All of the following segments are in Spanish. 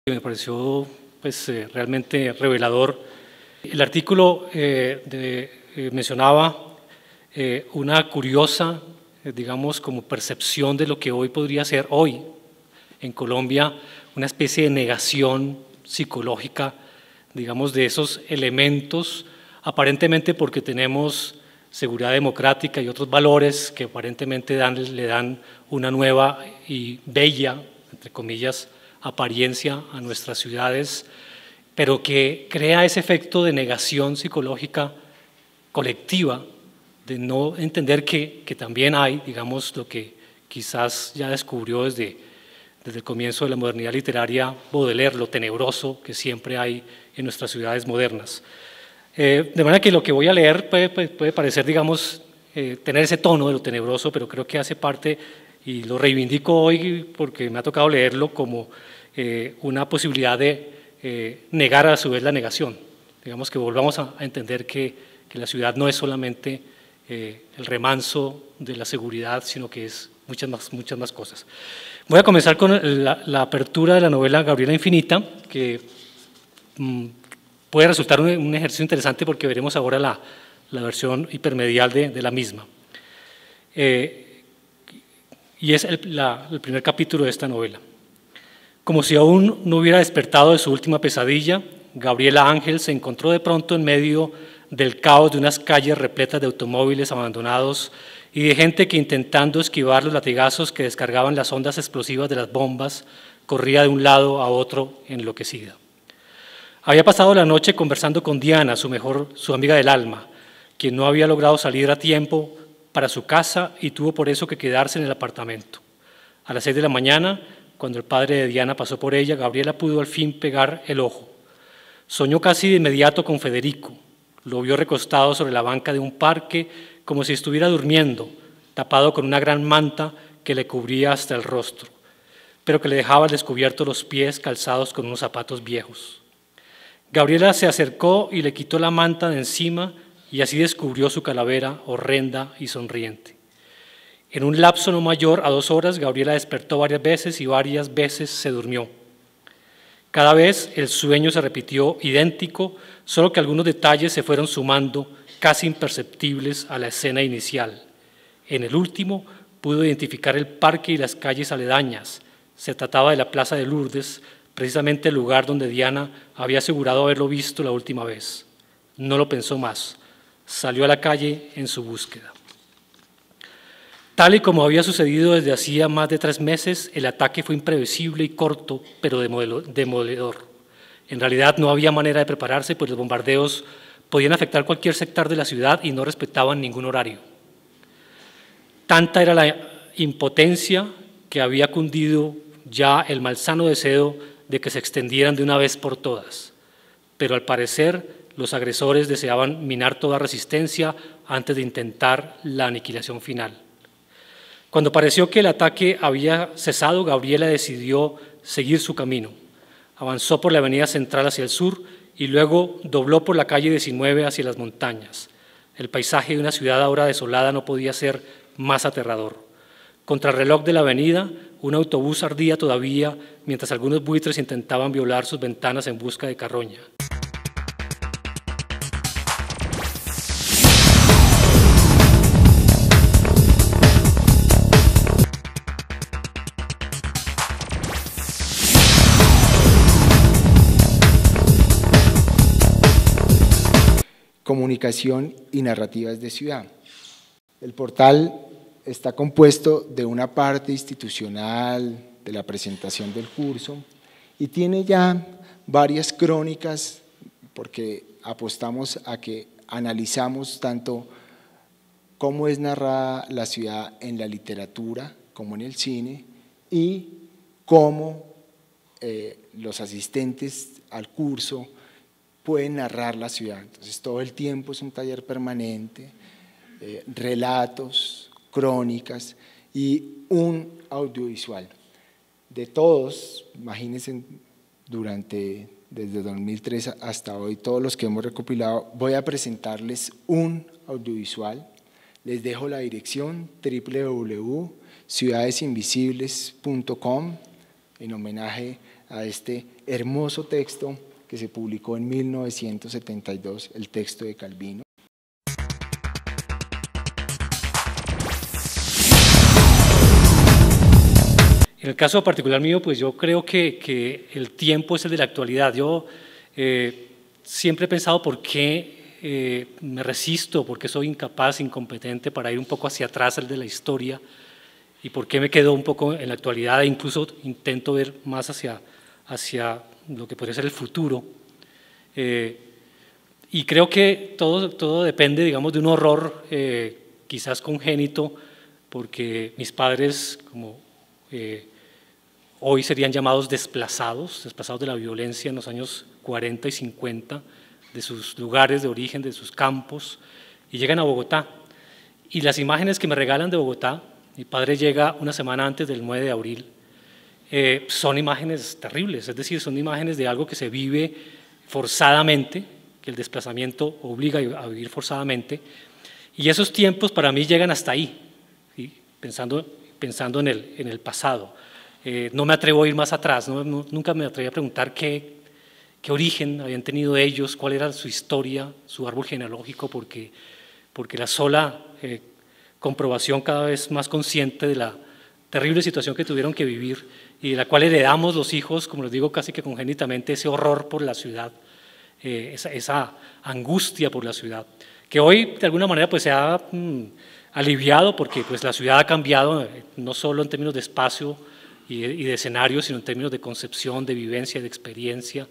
Me pareció realmente revelador. El artículo mencionaba una curiosa, digamos, como percepción de lo que hoy podría ser hoy en Colombia, una especie de negación psicológica, digamos, de esos elementos, aparentemente porque tenemos seguridad democrática y otros valores que aparentemente le dan una nueva y bella, entre comillas, apariencia a nuestras ciudades, pero que crea ese efecto de negación psicológica colectiva, de no entender que también hay, digamos, lo que quizás ya descubrió desde el comienzo de la modernidad literaria Baudelaire, lo tenebroso que siempre hay en nuestras ciudades modernas. De manera que lo que voy a leer puede parecer, digamos, tener ese tono de lo tenebroso, pero creo que hace parte, y lo reivindico hoy porque me ha tocado leerlo como una posibilidad de negar a su vez la negación. Digamos que volvamos a entender que la ciudad no es solamente el remanso de la seguridad, sino que es muchas más cosas. Voy a comenzar con la apertura de la novela Gabriela Infinita, que puede resultar un ejercicio interesante porque veremos ahora la versión hipermedial de la misma. Y es el primer capítulo de esta novela. Como si aún no hubiera despertado de su última pesadilla, Gabriela Ángel se encontró de pronto en medio del caos de unas calles repletas de automóviles abandonados y de gente que, intentando esquivar los latigazos que descargaban las ondas explosivas de las bombas, corría de un lado a otro enloquecida. Había pasado la noche conversando con Diana, su amiga del alma, quien no había logrado salir a tiempo para su casa y tuvo por eso que quedarse en el apartamento. A las 6 de la mañana, cuando el padre de Diana pasó por ella, Gabriela pudo al fin pegar el ojo. Soñó casi de inmediato con Federico. Lo vio recostado sobre la banca de un parque como si estuviera durmiendo, tapado con una gran manta que le cubría hasta el rostro, pero que le dejaba al descubierto los pies calzados con unos zapatos viejos. Gabriela se acercó y le quitó la manta de encima y así descubrió su calavera horrenda y sonriente. En un lapso no mayor a 2 horas, Gabriela despertó varias veces y varias veces se durmió. Cada vez el sueño se repitió idéntico, solo que algunos detalles se fueron sumando, casi imperceptibles a la escena inicial. En el último pudo identificar el parque y las calles aledañas. Se trataba de la Plaza de Lourdes, precisamente el lugar donde Diana había asegurado haberlo visto la última vez. No lo pensó más. Salió a la calle en su búsqueda. Tal y como había sucedido desde hacía más de 3 meses, el ataque fue imprevisible y corto, pero demoledor. En realidad no había manera de prepararse, pues los bombardeos podían afectar cualquier sector de la ciudad y no respetaban ningún horario. Tanta era la impotencia que había cundido ya el malsano deseo de que se extendieran de una vez por todas. Pero al parecer los agresores deseaban minar toda resistencia antes de intentar la aniquilación final. Cuando pareció que el ataque había cesado, Gabriela decidió seguir su camino. Avanzó por la avenida central hacia el sur y luego dobló por la calle 19 hacia las montañas. El paisaje de una ciudad ahora desolada no podía ser más aterrador. Contra el reloj de la avenida, un autobús ardía todavía mientras algunos buitres intentaban violar sus ventanas en busca de carroña. Comunicación y narrativas de ciudad. El portal está compuesto de una parte institucional, de la presentación del curso, y tiene ya varias crónicas porque apostamos a que analizamos tanto cómo es narrada la ciudad en la literatura como en el cine y cómo los asistentes al curso pueden narrar la ciudad. Entonces todo el tiempo es un taller permanente, relatos, crónicas y un audiovisual. De todos, imagínense, desde 2003 hasta hoy, todos los que hemos recopilado, voy a presentarles un audiovisual. Les dejo la dirección www.ciudadesinvisibles.com en homenaje a este hermoso texto que se publicó en 1972, el texto de Calvino. En el caso particular mío, pues yo creo que el tiempo es el de la actualidad. Yo siempre he pensado por qué me resisto, por qué soy incapaz, incompetente para ir un poco hacia atrás al de la historia y por qué me quedo un poco en la actualidad e incluso intento ver más hacia lo que podría ser el futuro. Y creo que todo depende, digamos, de un horror quizás congénito, porque mis padres, como hoy serían llamados desplazados de la violencia en los años 40 y 50, de sus lugares de origen, de sus campos, y llegan a Bogotá. Y las imágenes que me regalan de Bogotá, mi padre llega una semana antes del 9 de abril, son imágenes terribles, es decir, son imágenes de algo que se vive forzadamente, que el desplazamiento obliga a vivir forzadamente, y esos tiempos para mí llegan hasta ahí, ¿sí? Pensando en el pasado. No me atrevo a ir más atrás, nunca me atreví a preguntar qué origen habían tenido ellos, cuál era su historia, su árbol genealógico, porque la sola comprobación cada vez más consciente de la terrible situación que tuvieron que vivir y de la cual heredamos los hijos, como les digo, casi que congénitamente, ese horror por la ciudad, esa angustia por la ciudad, que hoy de alguna manera pues se ha aliviado porque pues la ciudad ha cambiado, no solo en términos de espacio y de escenario, sino en términos de concepción, de vivencia, de experiencia,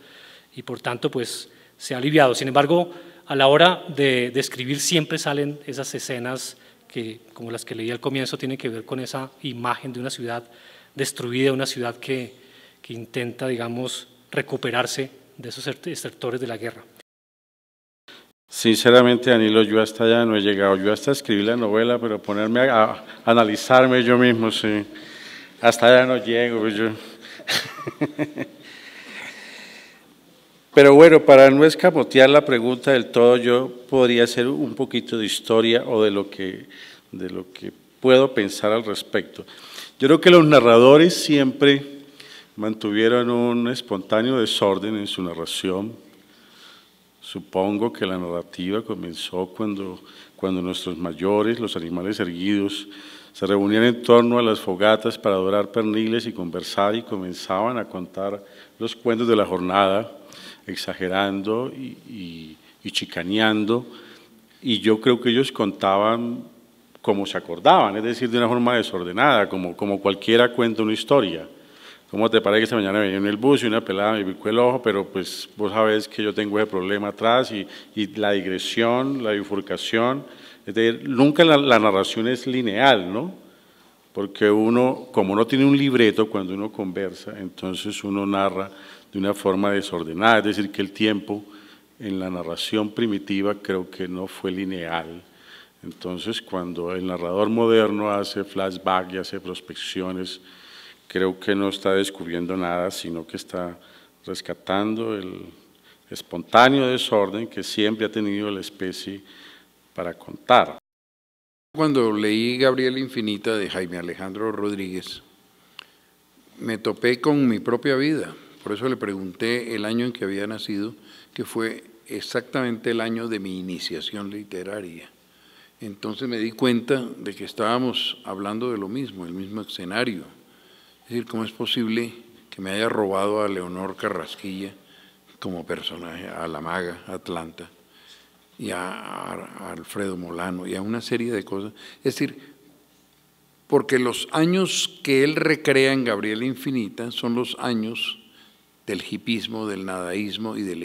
y por tanto pues se ha aliviado. Sin embargo, a la hora de escribir siempre salen esas escenas que, como las que leí al comienzo, tienen que ver con esa imagen de una ciudad destruida, una ciudad que intenta, digamos, recuperarse de esos estertores de la guerra. Sinceramente, Danilo, yo hasta allá no he llegado. Yo hasta escribí la novela, pero ponerme a analizarme yo mismo, sí. Hasta allá no llego. Pues yo. Pero bueno, para no escamotear la pregunta del todo, yo podría hacer un poquito de historia o de lo que puedo pensar al respecto. Yo creo que los narradores siempre mantuvieron un espontáneo desorden en su narración. Supongo que la narrativa comenzó cuando nuestros mayores, los animales erguidos, se reunían en torno a las fogatas para adorar perniles y conversar y comenzaban a contar los cuentos de la jornada, exagerando y chicaneando, y yo creo que ellos contaban como se acordaban, es decir, de una forma desordenada, como cualquiera cuenta una historia. ¿Cómo te parece que esta mañana venía en el bus y una pelada me picó el ojo, pero pues vos sabés que yo tengo ese problema atrás y la digresión, la bifurcación, es decir, nunca la narración es lineal, ¿no? Porque uno, como no tiene un libreto cuando uno conversa, entonces uno narra de una forma desordenada, es decir, que el tiempo en la narración primitiva creo que no fue lineal. Entonces, cuando el narrador moderno hace flashback y hace prospecciones, creo que no está descubriendo nada, sino que está rescatando el espontáneo desorden que siempre ha tenido la especie para contar. Cuando leí Gabriela Infinita de Jaime Alejandro Rodríguez, me topé con mi propia vida. Por eso le pregunté el año en que había nacido, que fue exactamente el año de mi iniciación literaria. Entonces me di cuenta de que estábamos hablando de lo mismo, el mismo escenario. Es decir, ¿cómo es posible que me haya robado a Leonor Carrasquilla como personaje, a la maga Atlanta, y a Alfredo Molano, y a una serie de cosas? Es decir, porque los años que él recrea en Gabriela Infinita son los años del hipismo, del nadaísmo y de la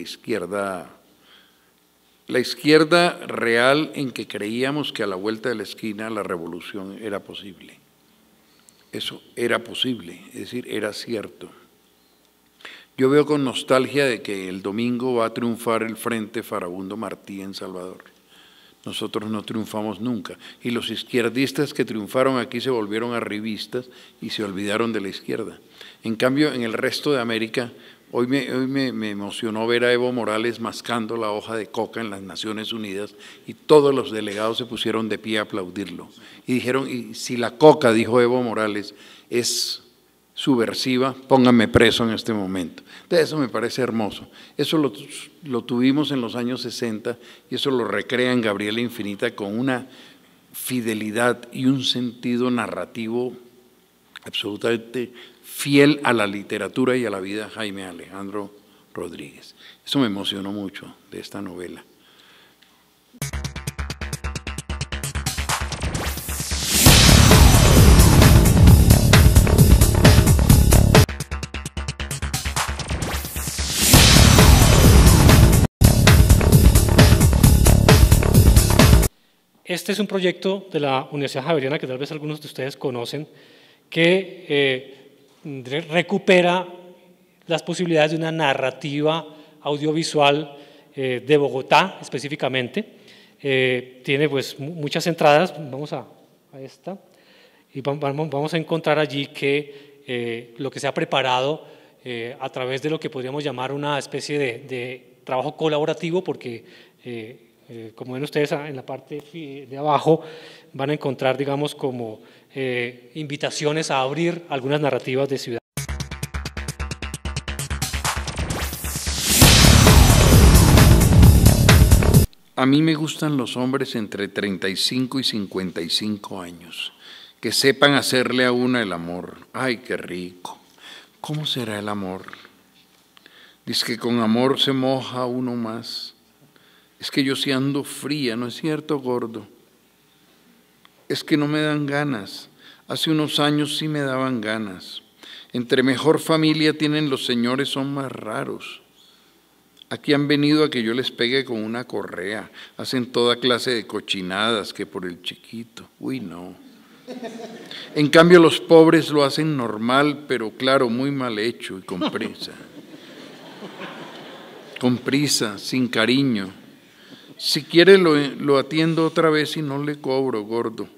izquierda real, en que creíamos que a la vuelta de la esquina la revolución era posible. Eso era posible, es decir, era cierto. Yo veo con nostalgia de que el domingo va a triunfar el Frente Farabundo Martí en Salvador. Nosotros no triunfamos nunca. Y los izquierdistas que triunfaron aquí se volvieron arribistas y se olvidaron de la izquierda. En cambio, en el resto de América, hoy me emocionó ver a Evo Morales mascando la hoja de coca en las Naciones Unidas, y todos los delegados se pusieron de pie a aplaudirlo. Y dijeron, y si la coca, dijo Evo Morales, es subversiva, pónganme preso en este momento. De eso me parece hermoso. Eso lo tuvimos en los años 60 y eso lo recrea en Gabriela Infinita con una fidelidad y un sentido narrativo absolutamente fiel a la literatura y a la vida de Jaime Alejandro Rodríguez. Eso me emocionó mucho de esta novela. Este es un proyecto de la Universidad Javeriana que tal vez algunos de ustedes conocen, que recupera las posibilidades de una narrativa audiovisual de Bogotá específicamente. Tiene pues muchas entradas, vamos a esta, y vamos a encontrar allí que lo que se ha preparado a través de lo que podríamos llamar una especie de trabajo colaborativo, porque como ven ustedes en la parte de abajo, van a encontrar, digamos, como invitaciones a abrir algunas narrativas de ciudad. A mí me gustan los hombres entre 35 y 55 años, que sepan hacerle a uno el amor. ¡Ay, qué rico! ¿Cómo será el amor? Dice que con amor se moja uno más. Es que yo sí ando fría, ¿no es cierto, gordo? Es que no me dan ganas. Hace unos años sí me daban ganas. Entre mejor familia tienen los señores, son más raros. Aquí han venido a que yo les pegue con una correa. Hacen toda clase de cochinadas, que por el chiquito. Uy, no. En cambio, los pobres lo hacen normal, pero claro, muy mal hecho y con prisa. Con prisa, sin cariño. Si quiere lo atiendo otra vez y no le cobro, gordo.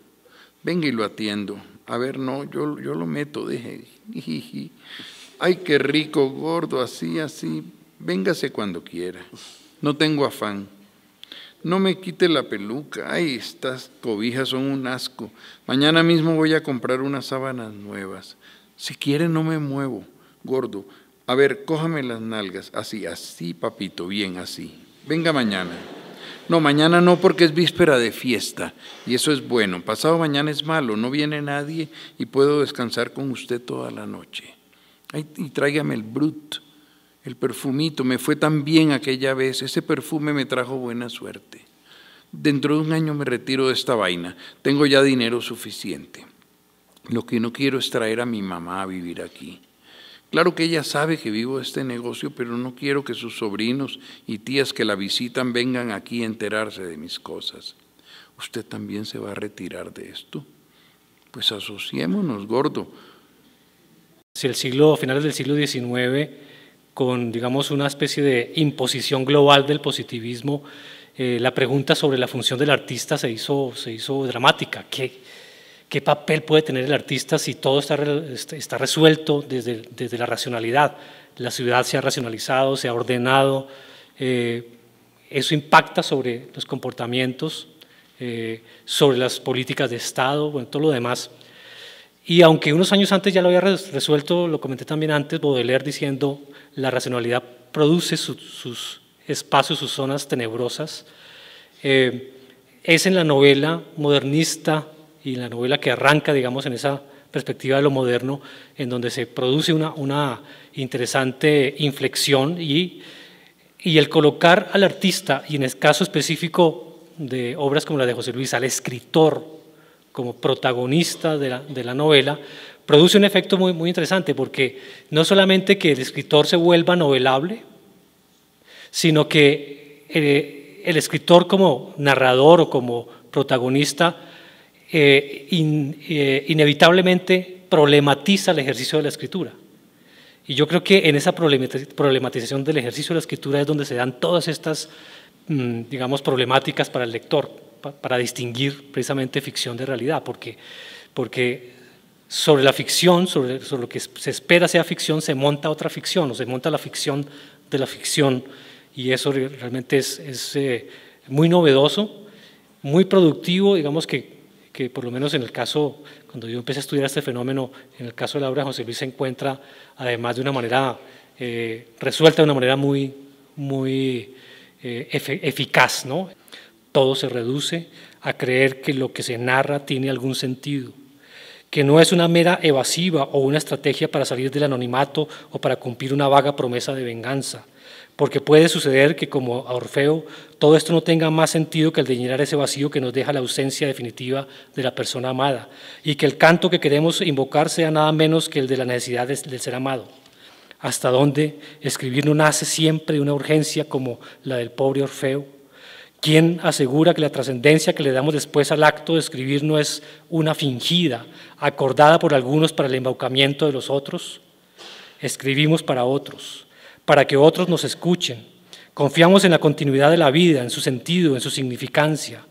Venga y lo atiendo. A ver, no, yo lo meto, deje. Ay, qué rico, gordo, así, así. Véngase cuando quiera. No tengo afán. No me quite la peluca. Ay, estas cobijas son un asco. Mañana mismo voy a comprar unas sábanas nuevas. Si quiere no me muevo, gordo. A ver, cójame las nalgas. Así, así, papito, bien, así. Venga mañana. No, mañana no, porque es víspera de fiesta, y eso es bueno. Pasado mañana es malo, no viene nadie y puedo descansar con usted toda la noche. Ay, y tráigame el Brut, el perfumito, me fue tan bien aquella vez, ese perfume me trajo buena suerte. Dentro de un año me retiro de esta vaina, tengo ya dinero suficiente. Lo que no quiero es traer a mi mamá a vivir aquí. Claro que ella sabe que vivo de este negocio, pero no quiero que sus sobrinos y tías que la visitan vengan aquí a enterarse de mis cosas. ¿Usted también se va a retirar de esto? Pues asociémonos, gordo. Finales del siglo XIX, con, digamos, una especie de imposición global del positivismo, la pregunta sobre la función del artista se hizo dramática. ¿Qué papel puede tener el artista si todo está resuelto desde la racionalidad? La ciudad se ha racionalizado, se ha ordenado, eso impacta sobre los comportamientos, sobre las políticas de Estado, bueno, todo lo demás. Y aunque unos años antes ya lo había resuelto, lo comenté también antes, Baudelaire diciendo, la racionalidad produce sus espacios, sus zonas tenebrosas, es en la novela modernista y la novela que arranca, digamos, en esa perspectiva de lo moderno, en donde se produce una interesante inflexión y el colocar al artista, y en el caso específico de obras como la de José Luis, al escritor como protagonista de la novela, produce un efecto muy interesante, porque no solamente que el escritor se vuelva novelable, sino que el escritor como narrador o como protagonista inevitablemente problematiza el ejercicio de la escritura. Y yo creo que en esa problematización del ejercicio de la escritura es donde se dan todas estas, digamos, problemáticas para el lector, para distinguir precisamente ficción de realidad, porque sobre la ficción, sobre lo que se espera sea ficción, se monta otra ficción, o se monta la ficción de la ficción, y eso realmente es muy novedoso, muy productivo, digamos que que por lo menos en el caso, cuando yo empecé a estudiar este fenómeno, en el caso de la obra de José Luis se encuentra además de una manera resuelta, de una manera muy eficaz, ¿no? Todo se reduce a creer que lo que se narra tiene algún sentido, que no es una mera evasiva o una estrategia para salir del anonimato o para cumplir una vaga promesa de venganza, porque puede suceder que, como a Orfeo, todo esto no tenga más sentido que el de llenar ese vacío que nos deja la ausencia definitiva de la persona amada, y que el canto que queremos invocar sea nada menos que el de la necesidad del ser amado. Hasta dónde escribir no nace siempre de una urgencia como la del pobre Orfeo. ¿Quién asegura que la trascendencia que le damos después al acto de escribir no es una fingida, acordada por algunos para el embaucamiento de los otros? Escribimos para otros, para que otros nos escuchen. Confiamos en la continuidad de la vida, en su sentido, en su significancia.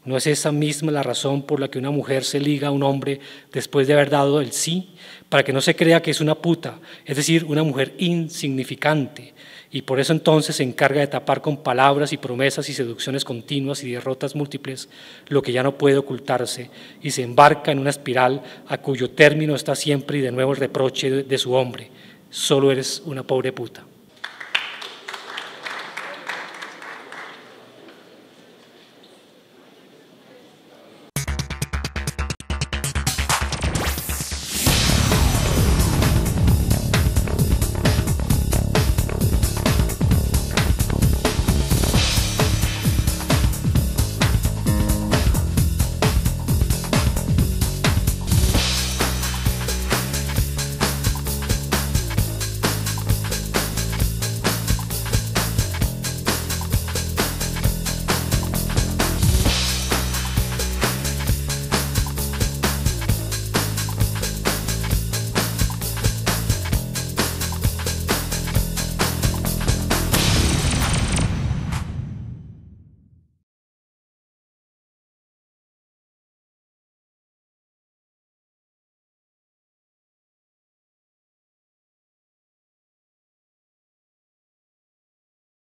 ¿No es esa misma la razón por la que una mujer se liga a un hombre después de haber dado el sí? Para que no se crea que es una puta, es decir, una mujer insignificante, y por eso entonces se encarga de tapar con palabras y promesas y seducciones continuas y derrotas múltiples lo que ya no puede ocultarse, y se embarca en una espiral a cuyo término está siempre y de nuevo el reproche de su hombre: solo eres una pobre puta.